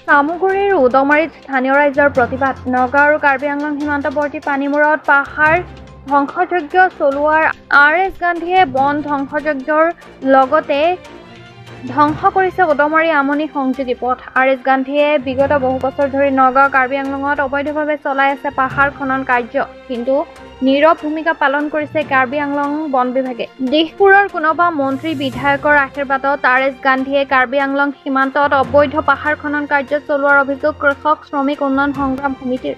চামুগুৰিৰ উদমাৰীত স্থানীয় ৰাইজৰ প্ৰতিবাদ। নগাঁও আৰু কাৰ্বি আংলং সীমান্তৱৰ্তী পানীমূৰত পাহাৰ ধ্বংসযজ্ঞ চলোৱাৰ RS গান্ধীয়ে বন ধ্বংসযজ্ঞৰ লগতে ধ্বংস কৰিছে উদমাৰী আমনি সংযোগী পথ। RS গান্ধীয়ে বিগত বহু বছৰ ধৰি নগাঁও কাৰ্বি আংলঙত অবৈধভাৱে চলাই আছে পাহাৰ খনন কাৰ্য, কিন্তু নীৰৱ ভূমিকা পালন কৰিছে কাৰ্বি আংলং বন বিভাগে। দিশপুৰৰ কোনোবা মন্ত্ৰী বিধায়কৰ আশীৰ্বাদত RS গান্ধীয়ে কাৰ্বি আংলং সীমান্তত অবৈধ পাহাৰ খনন কাৰ্য চলোৱাৰ অভিযোগ কৃষক শ্ৰমিক উন্নয়ন সংগ্ৰাম সমিতিৰ।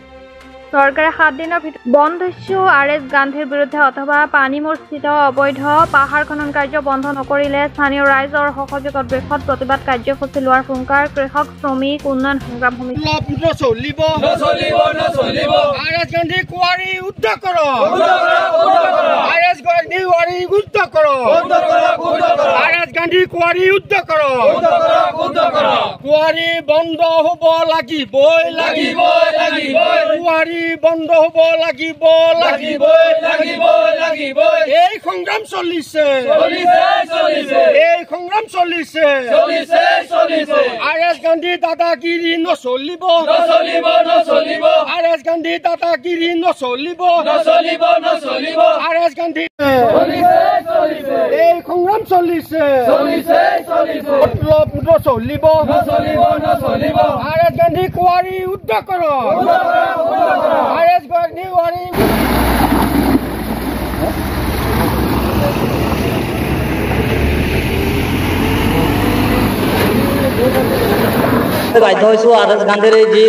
চৰকাৰে 7 দিনৰ ভিতৰত বনধস্যু RS গান্ধীৰ বিৰুদ্ধে অথবা পানীমূৰস্থিত অবৈধ পাহাৰ খনন কাৰ্য বন্ধ নকৰিলে স্থানীয় ৰাইজৰ সহযোগত বৃহৎ প্ৰতিবাদ কাৰ্যসূচী লোৱাৰ সংকাৰ কৃষক শ্ৰমিক উন্নয়ন সংগ্ৰাম সমিতি। RS গান্ধী কুঁৱাৰী উদ্ধাৰ কৰক, RS গান্ধী কুঁৱাৰী উদ্ধাৰ কৰক, RS গান্ধী কুঁৱাৰী উদ্ধাৰ কৰক, কুঁৱাৰী বন্ধ হ'ব লাগিবই, কুঁৱাৰী বন্ধ হ'ব লাগিবই। এই সংগ্ৰাম চলিছে, এই সংগ্ৰাম চলিছে। RS গান্ধী দাদাগিৰি নচলিব, RS গান্ধী দাদাগিৰি নচলিব, RS গান্ধী এই সংগ্ৰাম চলিছে, চলিব। RS গান্ধী কুঁৱাৰী উদ্ধাৰ কৰক, RS গান্ধী কুঁৱাৰী বাধ্য হৈছোঁ RS গান্ধীৰ যি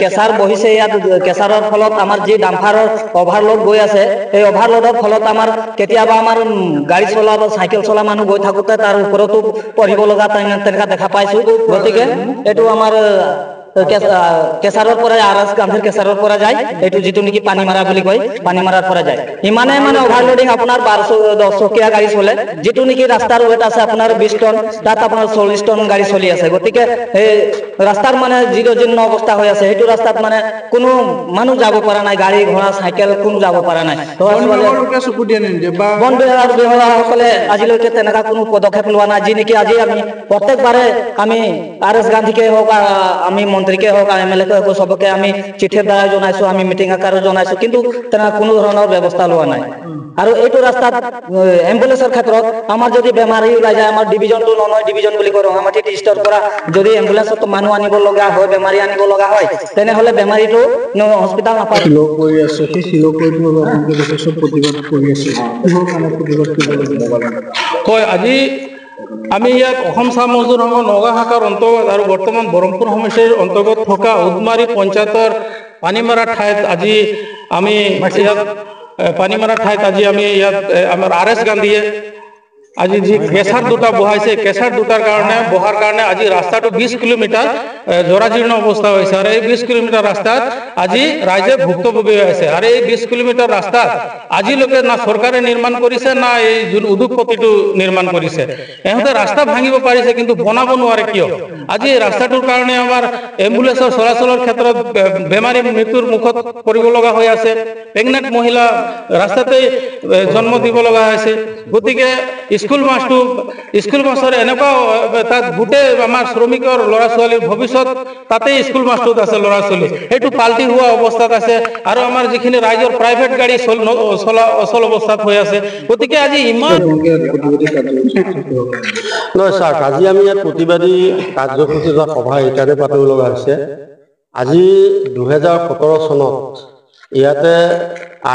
কেঁচাৰ বহিছে, ইয়াত কেঁচাৰৰ ফলত আমাৰ যি ডাম্পাৰৰ অভাৰলোড গৈ আছে, এই অভাৰলোডৰ ফলত আমাৰ কেতিয়াবা আমাৰ গাড়ী চলা বা চাইকেল চলা মানুহ গৈ থাকোঁতে তাৰ ওপৰতো পঢ়িব লগা তেনেকুৱা দেখা পাইছোঁ। গতিকে এইটো আমাৰ কেঁচাৰৰ পৰা RS গান্ধীৰ কেঁচাৰৰ পৰা যায়, এইটো যিটো নেকি পানীমাৰা বুলি কয়, পানীমাৰাৰ পৰা যায়। ইমানে মানে অভাৰলোডিং আপোনাৰ 10 চকীয়া গাড়ী চলে, যিটো নেকি ৰাস্তাৰ ৱেট আছে আপোনাৰ 20 টন, তাত আপোনাৰ 40 টন গাড়ী চলি আছে। গতিকে এই ৰাস্তাৰ মানে জীৰ্ণ অৱস্থা হৈ আছে, সেইটো ৰাস্তাত মানে কোনো মানুহ যাব পৰা নাই, গাড়ী ঘোঁৰা চাইকেল কোনো যাব পৰা নাই। বন বিভাগৰ বিষয়াসকলে আজিলৈকে তেনেকুৱা কোনো পদক্ষেপ লোৱা নাই, যি নেকি আজি আমি প্ৰত্যেকবাৰে আমি RS গান্ধীকে হওক, আমি মন্ত্ৰীকে হওক, MLA কে হওক, সবকে আমি চিঠিৰ দ্বাৰা জনাইছোঁ, আমি মিটিং আকাৰে জনাইছোঁ, কিন্তু তেনেকুৱা কোনো ধৰণৰ ব্যৱস্থা লোৱা নাই। আৰু এইটো ৰাস্তাত এম্বুলেন্সৰ ক্ষেত্ৰত আমাৰ যদি বেমাৰী ওলাই যায়, আমাৰ ডিভিজনটো 9 ডিভিজন বুলি কয়, ৰঙামাটি ডিষ্ট্ৰিক্টৰ পৰা যদি এম্বুলেন্সত মানুহ আনিব লগা হয়, বেমাৰী আনিব লগা হয়, তেনেহ'লে বেমাৰীটো হস্পিটাল নাপায়। আজি আমি ইয়াত অসম চাহ মজদুৰ সংঘ নগাঁও শাখাৰ অন্তৰ্গত আৰু বৰ্তমান ব্ৰহ্মপুৰ সমষ্টিৰ অন্তৰ্গত থকা উদমাৰী পঞ্চায়তৰ পানীমাৰা ঠাইত আজি আমি ইয়াত আমাৰ RS গান্ধীয়ে আজি যি কেঁচাৰ দুটা বহাইছে, কেঁচাৰ দুটাৰ কাৰণে বহাৰ কাৰণে আজি ৰাস্তাটো 20 কিলোমিটাৰ জৰাজীৰ্ণ অৱস্থা হৈছে, আৰু এই 20 কিলোমিটাৰ ৰাস্তাত আজি ৰাইজে ভুক্তভোগী হৈ আছে। আৰু এই 20 কিলোমিটাৰ ৰাস্তাত আজিলৈকে না চৰকাৰে নিৰ্মাণ কৰিছে, না এই যোন উদ্যোগপতিটো নিৰ্মাণ কৰিছে। ইহঁতে ৰাস্তা ভাঙিব পাৰিছে, কিন্তু বনাব নোৱাৰে কিয়? আজি এই ৰাস্তাটোৰ কাৰণে আমাৰ এম্বুলেন্সৰ চলাচলৰ ক্ষেত্ৰত বেমাৰী মৃত্যুৰ মুখত পৰিব লগা হৈ আছে, প্ৰেগনেণ্ট মহিলা ৰাস্তাতেই জন্ম দিব লগা হৈছে। গতিকে স্কুল মাছৰ এনেকুৱা তাত গোটেই আমাৰ শ্ৰমিকৰ ল'ৰা ছোৱালীৰ ভৱিষ্যত তাতেই স্কুল মাছটোত আছে, ল'ৰা ছোৱালী সেইটো পাল্টি হোৱা অৱস্থাত আছে, আৰু আমাৰ যিখিনি ৰাইজৰ প্ৰাইভেট গাড়ী অচল অৱস্থাত হৈ আছে। গতিকে আজি ইমান নহয় ছাৰ, আজি আমি ইয়াত প্ৰতিবাদী কাৰ্যসূচী বা সভা এইকাৰণে পাতিব লগা হৈছে। আজি 2017 চনত ইয়াতে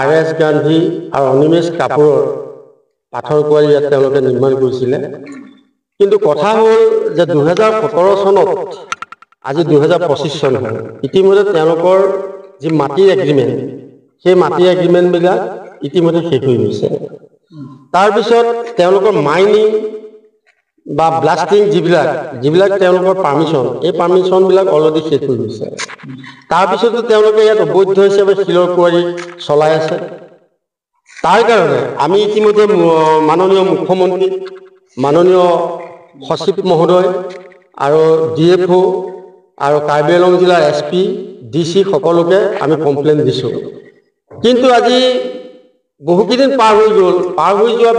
RS গান্ধী আৰু অনিমেষ কাপুৰৰ পাথৰ কুঁৱাৰী ইয়াত তেওঁলোকে নিৰ্মাণ কৰিছিলে। কিন্তু কথা হ'ল যে 2017 চনত আজি 2025 চন হ'ল, ইতিমধ্যে তেওঁলোকৰ যি মাটিৰ এগ্ৰিমেণ্ট, সেই মাটিৰ এগ্ৰিমেণ্টবিলাক ইতিমধ্যে শেষ হৈ গৈছে। তাৰপিছত তেওঁলোকৰ মাইনিং বা ব্লাষ্টিং যিবিলাক তেওঁলোকৰ পাৰ্মিশ্যন, এই পাৰ্মিশ্যনবিলাক অলৰেডি শেষ হৈ গৈছে। তাৰপিছতো তেওঁলোকে ইয়াত অবৈধ হিচাপে শিলৰ কুঁৱাৰী চলাই আছে। তাৰ কাৰণে আমি ইতিমধ্যে মাননীয় মুখ্যমন্ত্ৰী, মাননীয় সচিব মহোদয় আৰু DFO আৰু কাৰ্বি আংলং জিলাৰ SP, DC সকলোকে আমি কমপ্লেইন দিছোঁ। কিন্তু আজি বহুকেইদিন পাৰ হৈ যোৱাৰ